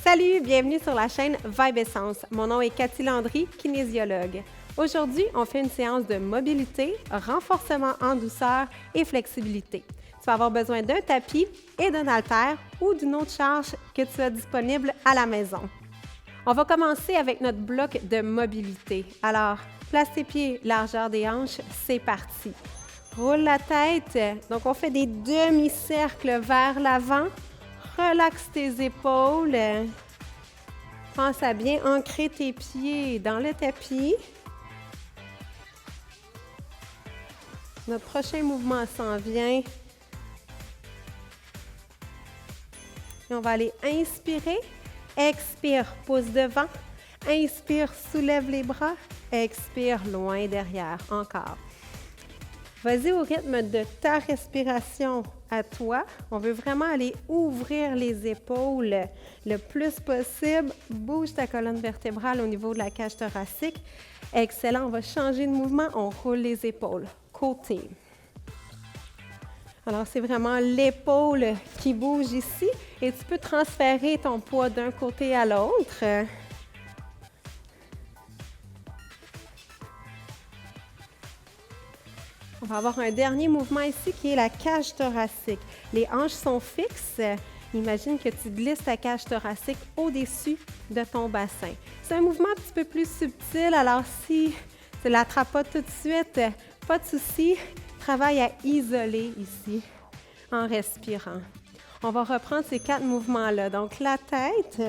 Salut, bienvenue sur la chaîne Vibe Essence. Mon nom est Cathy Landry, kinésiologue. Aujourd'hui, on fait une séance de mobilité, renforcement en douceur et flexibilité. Tu vas avoir besoin d'un tapis et d'un haltère ou d'une autre charge que tu as disponible à la maison. On va commencer avec notre bloc de mobilité. Alors, place tes pieds, largeur des hanches, c'est parti. Roule la tête. Donc, on fait des demi-cercles vers l'avant. Relaxe tes épaules. Pense à bien ancrer tes pieds dans le tapis. Notre prochain mouvement s'en vient. Et on va aller inspirer. Expire, pouce devant. Inspire, soulève les bras. Expire, loin derrière. Encore. Vas-y au rythme de ta respiration à toi. On veut vraiment aller ouvrir les épaules le plus possible. Bouge ta colonne vertébrale au niveau de la cage thoracique. Excellent. On va changer de mouvement. On roule les épaules. Côté. Alors, c'est vraiment l'épaule qui bouge ici et tu peux transférer ton poids d'un côté à l'autre. On va avoir un dernier mouvement ici qui est la cage thoracique. Les hanches sont fixes. Imagine que tu glisses ta cage thoracique au-dessus de ton bassin. C'est un mouvement un petit peu plus subtil, alors si tu ne l'attrapes pas tout de suite, pas de souci. Travaille à isoler ici en respirant. On va reprendre ces 4 mouvements-là. Donc, la tête.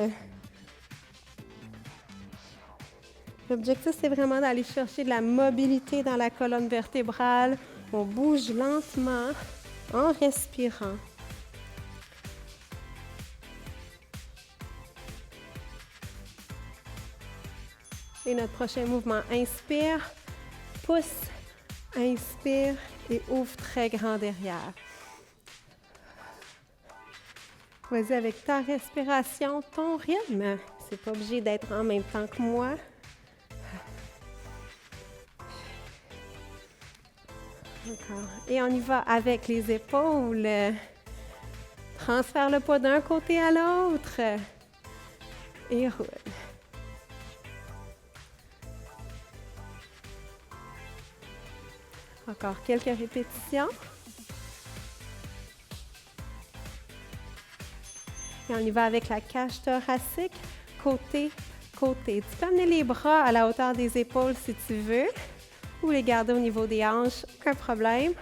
L'objectif, c'est vraiment d'aller chercher de la mobilité dans la colonne vertébrale. On bouge lentement en respirant. Et notre prochain mouvement, inspire, pousse, inspire et ouvre très grand derrière. Vas-y avec ta respiration, ton rythme. C'est pas obligé d'être en même temps que moi. Encore. Et on y va avec les épaules. Transfère le poids d'un côté à l'autre. Et roule. Encore quelques répétitions. Et on y va avec la cage thoracique, côté, côté. Tu peux amener les bras à la hauteur des épaules si tu veux, ou les garder au niveau des hanches, aucun problème.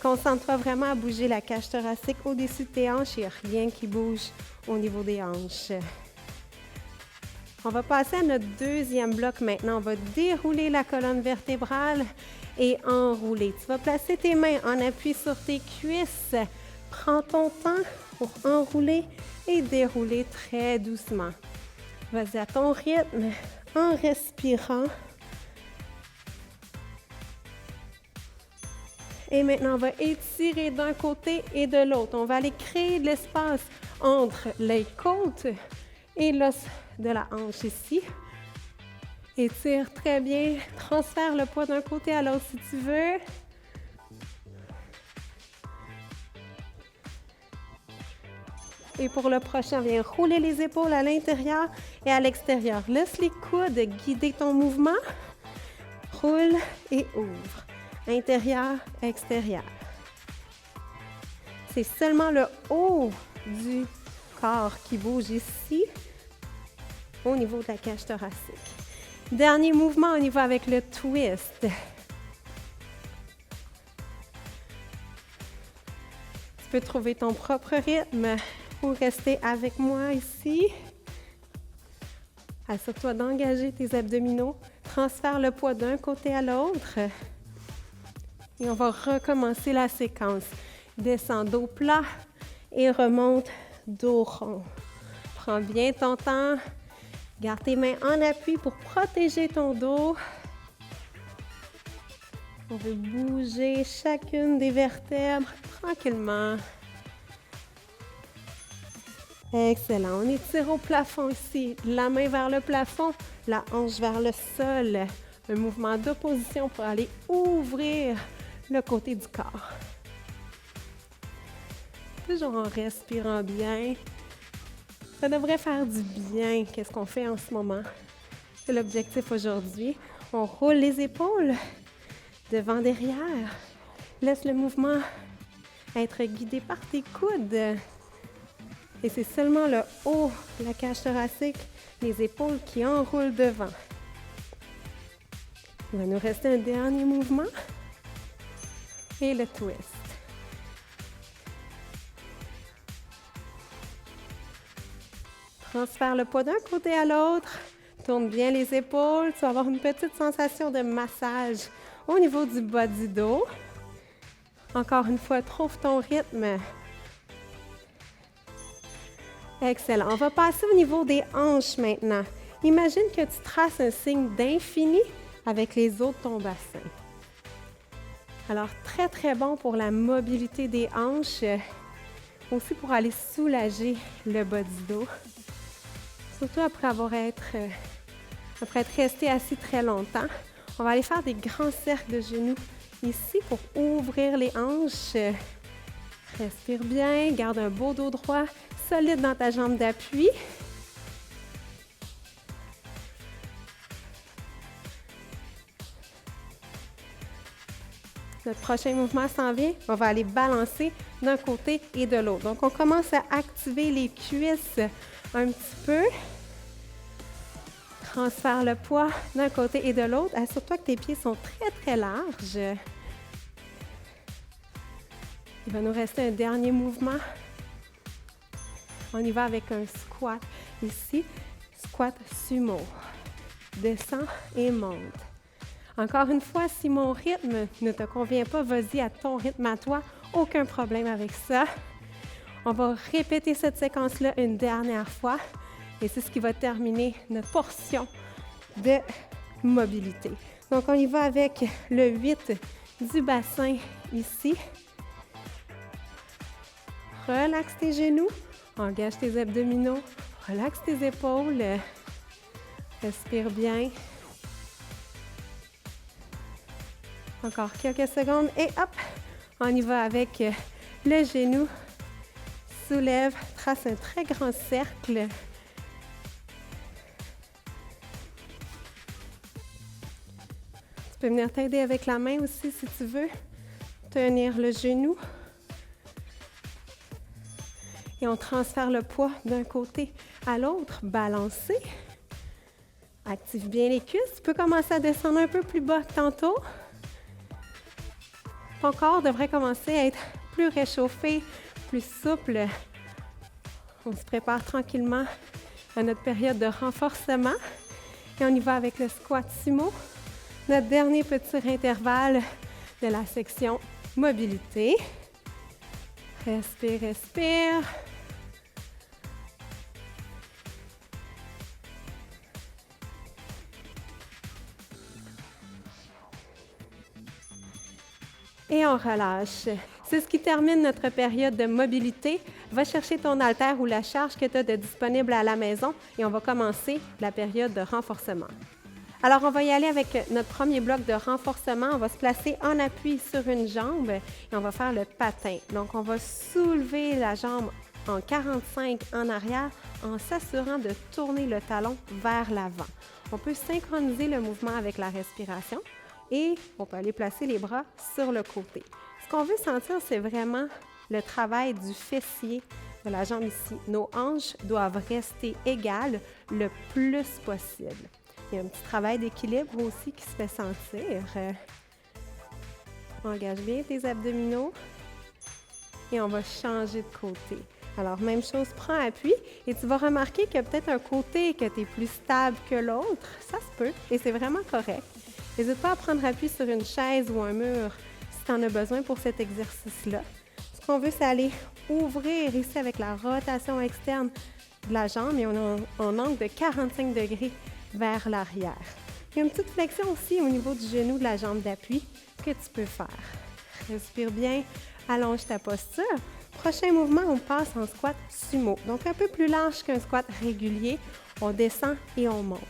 Concentre-toi vraiment à bouger la cage thoracique au-dessus de tes hanches, il n'y a rien qui bouge au niveau des hanches. On va passer à notre deuxième bloc maintenant. On va dérouler la colonne vertébrale et enrouler. Tu vas placer tes mains en appui sur tes cuisses. Prends ton temps pour enrouler et dérouler très doucement. Vas-y à ton rythme, en respirant. Et maintenant, on va étirer d'un côté et de l'autre. On va aller créer de l'espace entre les côtes et l'os de la hanche ici. Étire très bien. Transfère le poids d'un côté à l'autre si tu veux. Et pour le prochain, viens rouler les épaules à l'intérieur et à l'extérieur. Laisse les coudes guider ton mouvement. Roule et ouvre. Intérieur, extérieur. C'est seulement le haut du corps qui bouge ici, au niveau de la cage thoracique. Dernier mouvement, on y va avec le twist. Tu peux trouver ton propre rythme ou rester avec moi ici. Assure-toi d'engager tes abdominaux. Transfère le poids d'un côté à l'autre. Et on va recommencer la séquence. Descends dos plat et remonte dos rond. Prends bien ton temps. Garde tes mains en appui pour protéger ton dos. On veut bouger chacune des vertèbres tranquillement. Excellent. On étire au plafond ici. La main vers le plafond, la hanche vers le sol. Un mouvement d'opposition pour aller ouvrir le côté du corps. Toujours en respirant bien. Ça devrait faire du bien, qu'est-ce qu'on fait en ce moment. C'est l'objectif aujourd'hui. On roule les épaules devant, derrière. Laisse le mouvement être guidé par tes coudes. Et c'est seulement le haut, la cage thoracique, les épaules qui enroulent devant. Il va nous rester un dernier mouvement. Et le twist. Transfère le poids d'un côté à l'autre. Tourne bien les épaules. Tu vas avoir une petite sensation de massage au niveau du bas du dos. Encore une fois, trouve ton rythme. Excellent. On va passer au niveau des hanches maintenant. Imagine que tu traces un signe d'infini avec les os de ton bassin. Alors, très, très bon pour la mobilité des hanches, aussi pour aller soulager le bas du dos. Surtout après être resté assis très longtemps. On va aller faire des grands cercles de genoux ici pour ouvrir les hanches. Respire bien, garde un beau dos droit, solide dans ta jambe d'appui. Notre prochain mouvement s'en vient. On va aller balancer d'un côté et de l'autre. Donc, on commence à activer les cuisses un petit peu. Transfère le poids d'un côté et de l'autre. Assure-toi que tes pieds sont très, très larges. Il va nous rester un dernier mouvement. On y va avec un squat. Ici, squat sumo. Descends et monte. Encore une fois, si mon rythme ne te convient pas, vas-y à ton rythme à toi. Aucun problème avec ça. On va répéter cette séquence-là une dernière fois. Et c'est ce qui va terminer notre portion de mobilité. Donc, on y va avec le 8 du bassin ici. Relaxe tes genoux, engage tes abdominaux, relaxe tes épaules. Respire bien. Encore quelques secondes et hop, on y va avec le genou. Soulève, trace un très grand cercle. Tu peux venir t'aider avec la main aussi si tu veux. Tenir le genou. Et on transfère le poids d'un côté à l'autre. Balancer. Active bien les cuisses. Tu peux commencer à descendre un peu plus bas que tantôt. Ton corps devrait commencer à être plus réchauffé, plus souple. On se prépare tranquillement à notre période de renforcement. Et on y va avec le squat sumo. Notre dernier petit intervalle de la section mobilité. Respire, respire. Et on relâche. C'est ce qui termine notre période de mobilité. Va chercher ton haltère ou la charge que tu as de disponible à la maison et on va commencer la période de renforcement. Alors, on va y aller avec notre premier bloc de renforcement. On va se placer en appui sur une jambe et on va faire le patin. Donc, on va soulever la jambe en 45 en arrière en s'assurant de tourner le talon vers l'avant. On peut synchroniser le mouvement avec la respiration et on peut aller placer les bras sur le côté. Ce qu'on veut sentir, c'est vraiment le travail du fessier de la jambe ici. Nos hanches doivent rester égales le plus possible. Il y a un petit travail d'équilibre aussi qui se fait sentir. Engage bien tes abdominaux et on va changer de côté. Alors, même chose, prends appui et tu vas remarquer qu'il y a peut-être un côté que tu es plus stable que l'autre. Ça se peut et c'est vraiment correct. N'hésite pas à prendre appui sur une chaise ou un mur si tu en as besoin pour cet exercice-là. Ce qu'on veut, c'est aller ouvrir ici avec la rotation externe de la jambe et on a un angle de 45 degrés vers l'arrière. Il y a une petite flexion aussi au niveau du genou de la jambe d'appui que tu peux faire. Respire bien, allonge ta posture. Prochain mouvement, on passe en squat sumo. Donc un peu plus large qu'un squat régulier. On descend et on monte.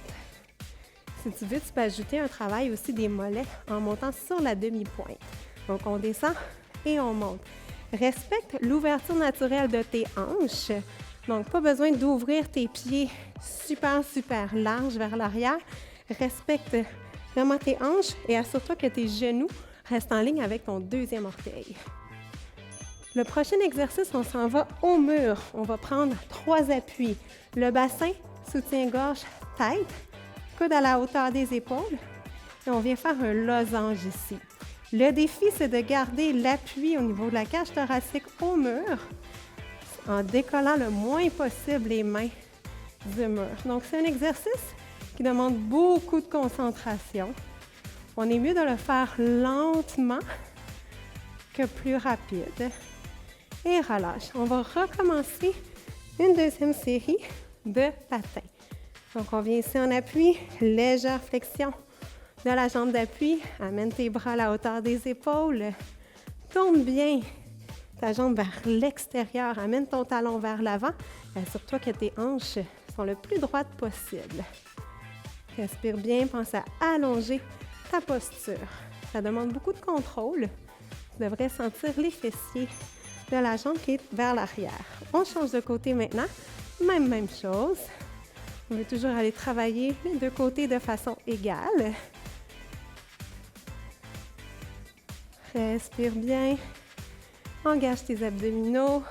Si tu veux, tu peux ajouter un travail aussi des mollets en montant sur la demi-pointe. Donc on descend et on monte. Respecte l'ouverture naturelle de tes hanches. Donc, pas besoin d'ouvrir tes pieds super, super larges vers l'arrière. Respecte vraiment tes hanches et assure-toi que tes genoux restent en ligne avec ton deuxième orteil. Le prochain exercice, on s'en va au mur. On va prendre 3 appuis. Le bassin, soutien-gorge, tête, coude à la hauteur des épaules. Et on vient faire un losange ici. Le défi, c'est de garder l'appui au niveau de la cage thoracique au mur en décollant le moins possible les mains du mur. Donc, c'est un exercice qui demande beaucoup de concentration. On est mieux de le faire lentement que plus rapide. Et relâche. On va recommencer une deuxième série de patins. Donc, on vient ici en appui, légère flexion de la jambe d'appui. Amène tes bras à la hauteur des épaules. Tourne bien ta jambe vers l'extérieur. Amène ton talon vers l'avant. Assure-toi que tes hanches sont le plus droites possible. Respire bien. Pense à allonger ta posture. Ça demande beaucoup de contrôle. Tu devrais sentir les fessiers de la jambe qui est vers l'arrière. On change de côté maintenant. Même chose. On veut toujours aller travailler les deux côtés de façon égale. Respire bien. Engage tes abdominaux.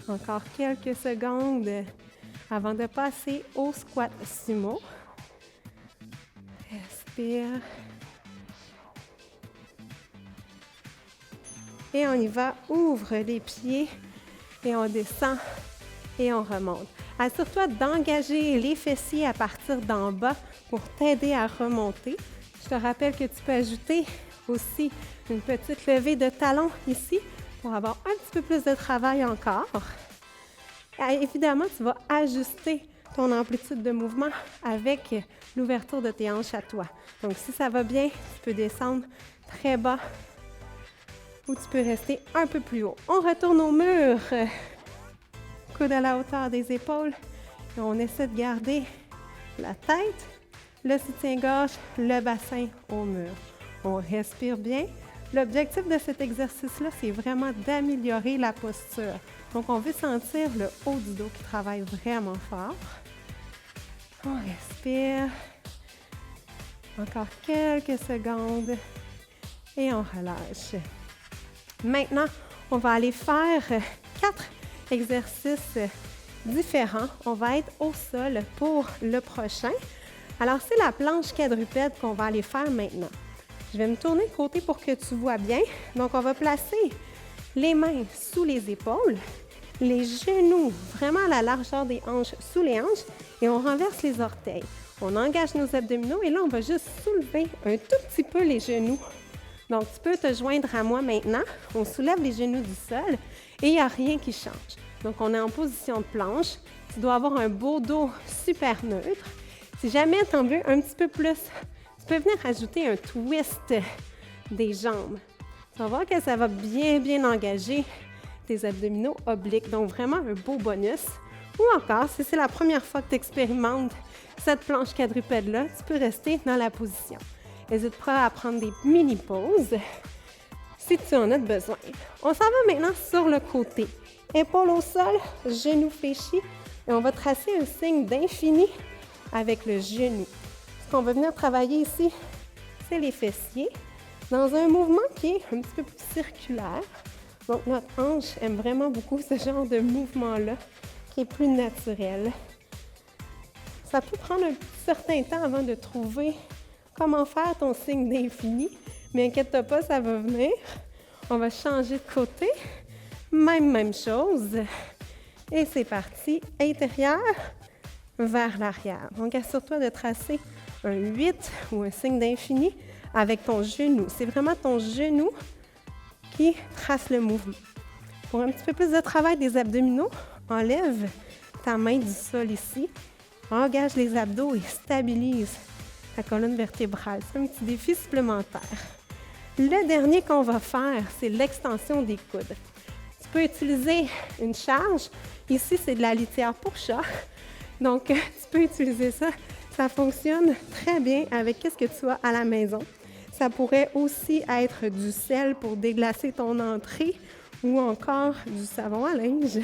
Encore quelques secondes avant de passer au squat sumo. Respire. Et on y va. Ouvre les pieds et on descend et on remonte. Assure-toi d'engager les fessiers à partir d'en bas pour t'aider à remonter. Je te rappelle que tu peux ajouter aussi une petite levée de talons ici pour avoir un petit peu plus de travail encore. Et évidemment, tu vas ajuster ton amplitude de mouvement avec l'ouverture de tes hanches à toi. Donc, si ça va bien, tu peux descendre très bas ou tu peux rester un peu plus haut. On retourne au mur. Coude à la hauteur des épaules. Et on essaie de garder la tête, le soutien-gorge, le bassin au mur. On respire bien. L'objectif de cet exercice-là, c'est vraiment d'améliorer la posture. Donc, on veut sentir le haut du dos qui travaille vraiment fort. On respire. Encore quelques secondes. Et on relâche. Maintenant, on va aller faire 4 exercices différents. On va être au sol pour le prochain. Alors, c'est la planche quadrupède qu'on va aller faire maintenant. Je vais me tourner de côté pour que tu vois bien. Donc, on va placer les mains sous les épaules, les genoux vraiment à la largeur des hanches sous les hanches et on renverse les orteils. On engage nos abdominaux et là, on va juste soulever un tout petit peu les genoux. Donc, tu peux te joindre à moi maintenant. On soulève les genoux du sol et il n'y a rien qui change. Donc, on est en position de planche. Tu dois avoir un beau dos super neutre. Si jamais tu en veux un petit peu plus, tu peux venir ajouter un twist des jambes. Tu vas voir que ça va bien engager tes abdominaux obliques. Donc, vraiment un beau bonus. Ou encore, si c'est la première fois que tu expérimentes cette planche quadrupède-là, tu peux rester dans la position. N'hésite pas à prendre des mini-pauses si tu en as besoin. On s'en va maintenant sur le côté. Épaules au sol, genoux fléchis. Et on va tracer un signe d'infini avec le genou. Ce qu'on va venir travailler ici, c'est les fessiers, dans un mouvement qui est un petit peu plus circulaire. Donc, notre hanche aime vraiment beaucoup ce genre de mouvement-là, qui est plus naturel. Ça peut prendre un certain temps avant de trouver comment faire ton signe d'infini, mais inquiète-toi pas, ça va venir. On va changer de côté. Même chose. Et c'est parti. Intérieur vers l'arrière. Donc, assure-toi de tracer un 8 ou un signe d'infini avec ton genou. C'est vraiment ton genou qui trace le mouvement. Pour un petit peu plus de travail des abdominaux, enlève ta main du sol ici. Engage les abdos et stabilise ta colonne vertébrale. C'est un petit défi supplémentaire. Le dernier qu'on va faire, c'est l'extension des coudes. Tu peux utiliser une charge. Ici, c'est de la litière pour chat. Donc, tu peux utiliser ça. Ça fonctionne très bien avec ce que tu as à la maison. Ça pourrait aussi être du sel pour déglacer ton entrée ou encore du savon à linge.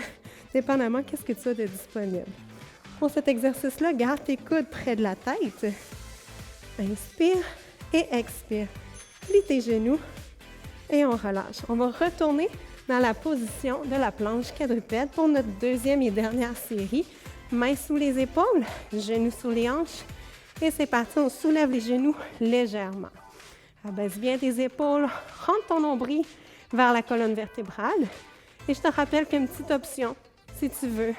dépendamment qu'est-ce que tu as de disponible. Pour cet exercice-là, garde tes coudes près de la tête. Inspire et expire. Plie tes genoux et on relâche. On va retourner dans la position de la planche quadrupède pour notre deuxième et dernière série. Mains sous les épaules, genoux sous les hanches. Et c'est parti, on soulève les genoux légèrement. Abaisse bien tes épaules, rentre ton nombril vers la colonne vertébrale. Et je te rappelle qu'une petite option, si tu veux,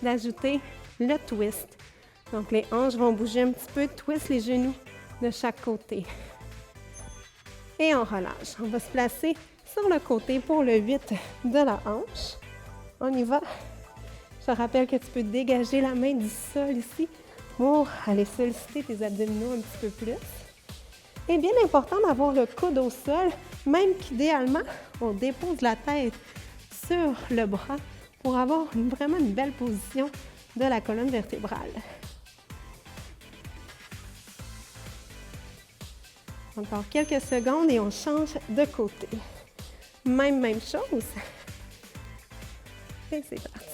d'ajouter le twist. Donc, les hanches vont bouger un petit peu, twist les genoux de chaque côté. Et on relâche. On va se placer sur le côté pour le 8 de la hanche. On y va. Je te rappelle que tu peux dégager la main du sol ici pour aller solliciter tes abdominaux un petit peu plus. Et bien important d'avoir le coude au sol, même qu'idéalement, on dépose la tête sur le bras pour avoir vraiment une belle position de la colonne vertébrale. Encore quelques secondes et on change de côté. Même chose. Et c'est parti.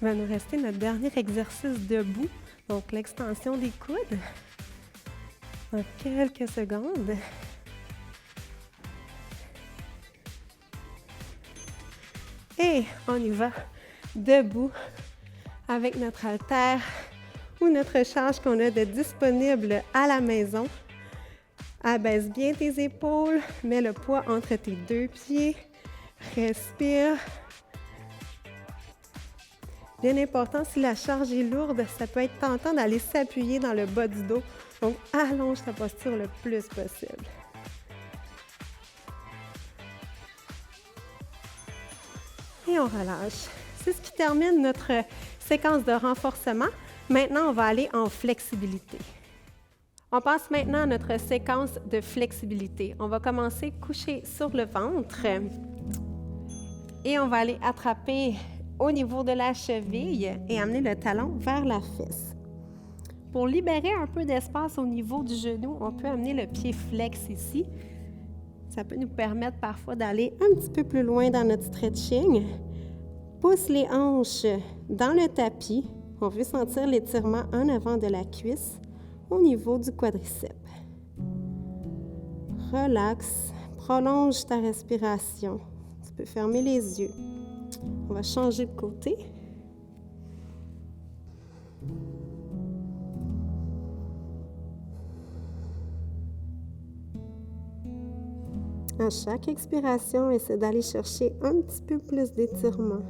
Il va nous rester notre dernier exercice debout, donc l'extension des coudes. Dans quelques secondes. Et on y va, debout, avec notre haltère ou notre charge qu'on a de disponible à la maison. Abaisse bien tes épaules, mets le poids entre tes deux pieds, respire. Bien important, si la charge est lourde, ça peut être tentant d'aller s'appuyer dans le bas du dos. Donc, allonge ta posture le plus possible. Et on relâche. C'est ce qui termine notre séquence de renforcement. Maintenant, on va aller en flexibilité. On passe maintenant à notre séquence de flexibilité. On va commencer couché sur le ventre et on va aller attraper au niveau de la cheville et amener le talon vers la fesse. Pour libérer un peu d'espace au niveau du genou, on peut amener le pied flex ici. Ça peut nous permettre parfois d'aller un petit peu plus loin dans notre stretching. Pousse les hanches dans le tapis. On veut sentir l'étirement en avant de la cuisse au niveau du quadriceps. Relaxe, prolonge ta respiration. Tu peux fermer les yeux. On va changer de côté. À chaque expiration, essaie d'aller chercher un petit peu plus d'étirement.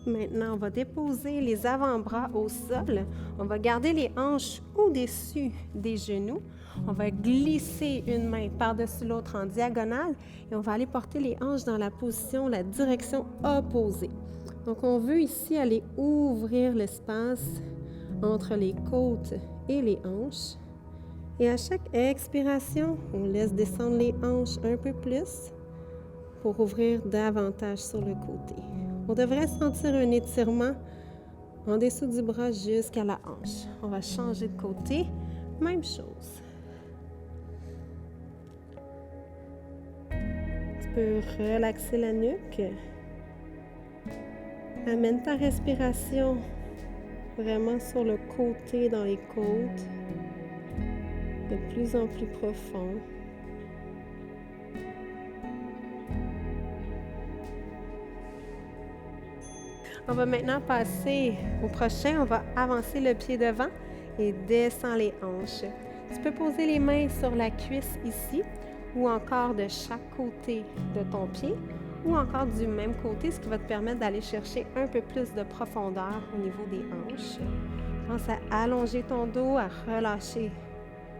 Maintenant, on va déposer les avant-bras au sol. On va garder les hanches au-dessus des genoux. On va glisser une main par-dessus l'autre en diagonale et on va aller porter les hanches dans la position, la direction opposée. Donc, on veut ici aller ouvrir l'espace entre les côtes et les hanches. Et à chaque expiration, on laisse descendre les hanches un peu plus pour ouvrir davantage sur le côté. On devrait sentir un étirement en dessous du bras jusqu'à la hanche. On va changer de côté. Même chose. Tu peux relaxer la nuque. Amène ta respiration vraiment sur le côté dans les côtes. De plus en plus profond. On va maintenant passer au prochain. On va avancer le pied devant et descendre les hanches. Tu peux poser les mains sur la cuisse ici ou encore de chaque côté de ton pied ou encore du même côté, ce qui va te permettre d'aller chercher un peu plus de profondeur au niveau des hanches. Pense à allonger ton dos, à relâcher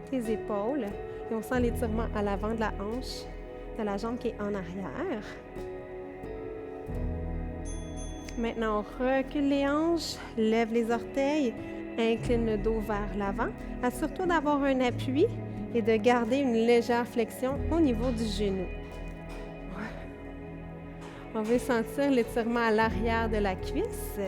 tes épaules et on sent l'étirement à l'avant de la hanche, de la jambe qui est en arrière. Maintenant, on recule les hanches, lève les orteils, Incline le dos vers l'avant. Assure-toi d'avoir un appui et de garder une légère flexion au niveau du genou. On veut sentir l'étirement à l'arrière de la cuisse.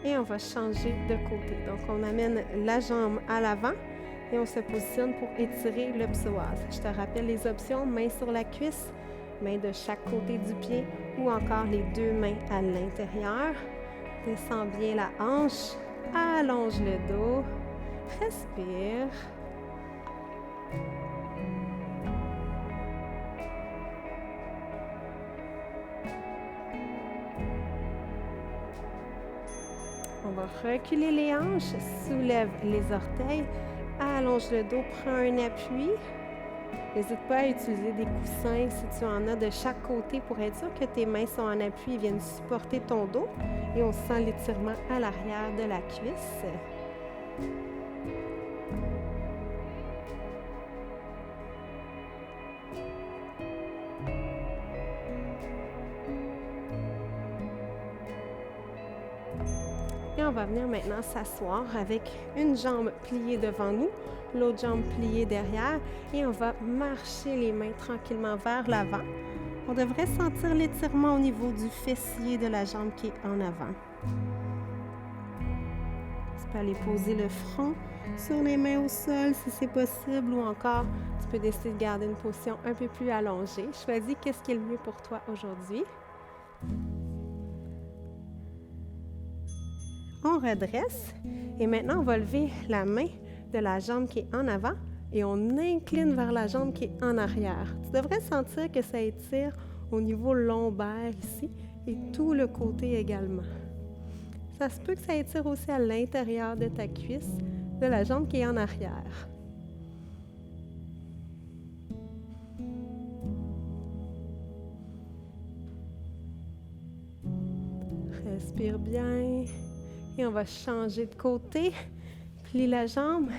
Et on va changer de côté. Donc, on amène la jambe à l'avant et on se positionne pour étirer le psoas. Je te rappelle les options, main sur la cuisse, main de chaque côté du pied ou encore les deux mains à l'intérieur. Descends bien la hanche, allonge le dos, respire. On va reculer les hanches, soulève les orteils, allonge le dos, prends un appui. N'hésite pas à utiliser des coussins si tu en as de chaque côté pour être sûr que tes mains sont en appui et viennent supporter ton dos. Et on sent l'étirement à l'arrière de la cuisse. Et on va venir maintenant s'asseoir avec une jambe pliée devant nous, l'autre jambe pliée derrière et on va marcher les mains tranquillement vers l'avant. On devrait sentir l'étirement au niveau du fessier de la jambe qui est en avant. Tu peux aller poser le front sur les mains au sol si c'est possible ou encore tu peux décider de garder une position un peu plus allongée. Choisis qu'est-ce qui est le mieux pour toi aujourd'hui. On redresse et maintenant on va lever la main de la jambe qui est en avant et on incline vers la jambe qui est en arrière. Tu devrais sentir que ça étire au niveau lombaire ici et tout le côté également. Ça se peut que ça étire aussi à l'intérieur de ta cuisse, de la jambe qui est en arrière. Respire bien. Et on va changer de côté, plie la jambe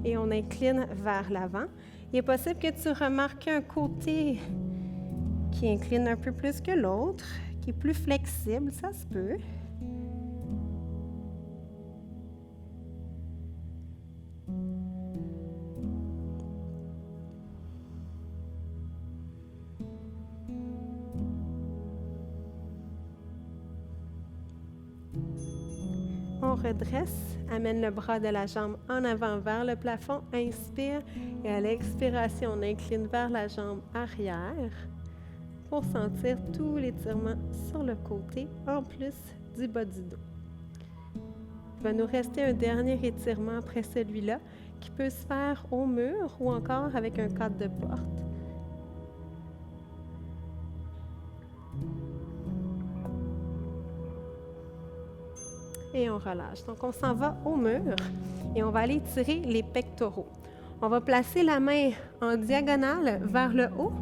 et on incline vers l'avant. Il est possible que tu remarques un côté qui incline un peu plus que l'autre, qui est plus flexible, ça se peut. On redresse, amène le bras de la jambe en avant vers le plafond, inspire et à l'expiration, on incline vers la jambe arrière pour sentir tout l'étirement sur le côté en plus du bas du dos. Il va nous rester un dernier étirement après celui-là qui peut se faire au mur ou encore avec un cadre de porte. Et on relâche. Donc, on s'en va au mur et on va aller tirer les pectoraux. On va placer la main en diagonale vers le haut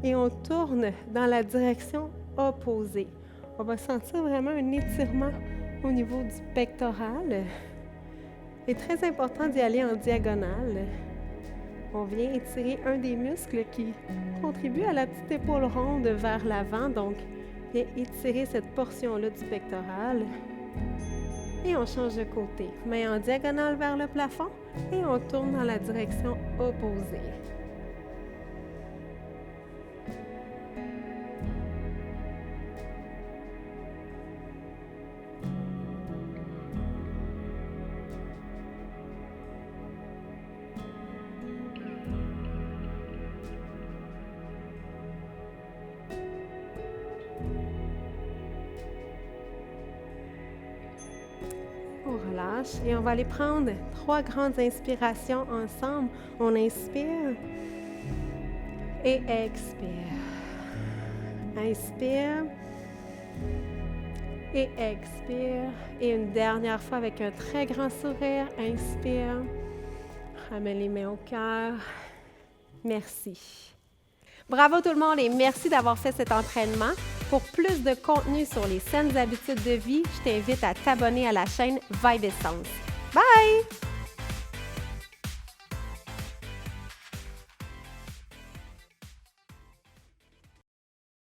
et on tourne dans la direction opposée. On va sentir vraiment un étirement au niveau du pectoral. C'est très important d'y aller en diagonale. On vient étirer un des muscles qui contribue à la petite épaule ronde vers l'avant. Donc, viens étirer cette portion-là du pectoral. Et on change de côté. Main en diagonale vers le plafond et on tourne dans la direction opposée. On relâche et on va aller prendre 3 grandes inspirations ensemble. On inspire et expire. Inspire et expire. Et une dernière fois avec un très grand sourire. Inspire. Ramène les mains au cœur. Merci. Bravo tout le monde et merci d'avoir fait cet entraînement. Pour plus de contenu sur les saines habitudes de vie, je t'invite à t'abonner à la chaîne Vibe Essence. Bye!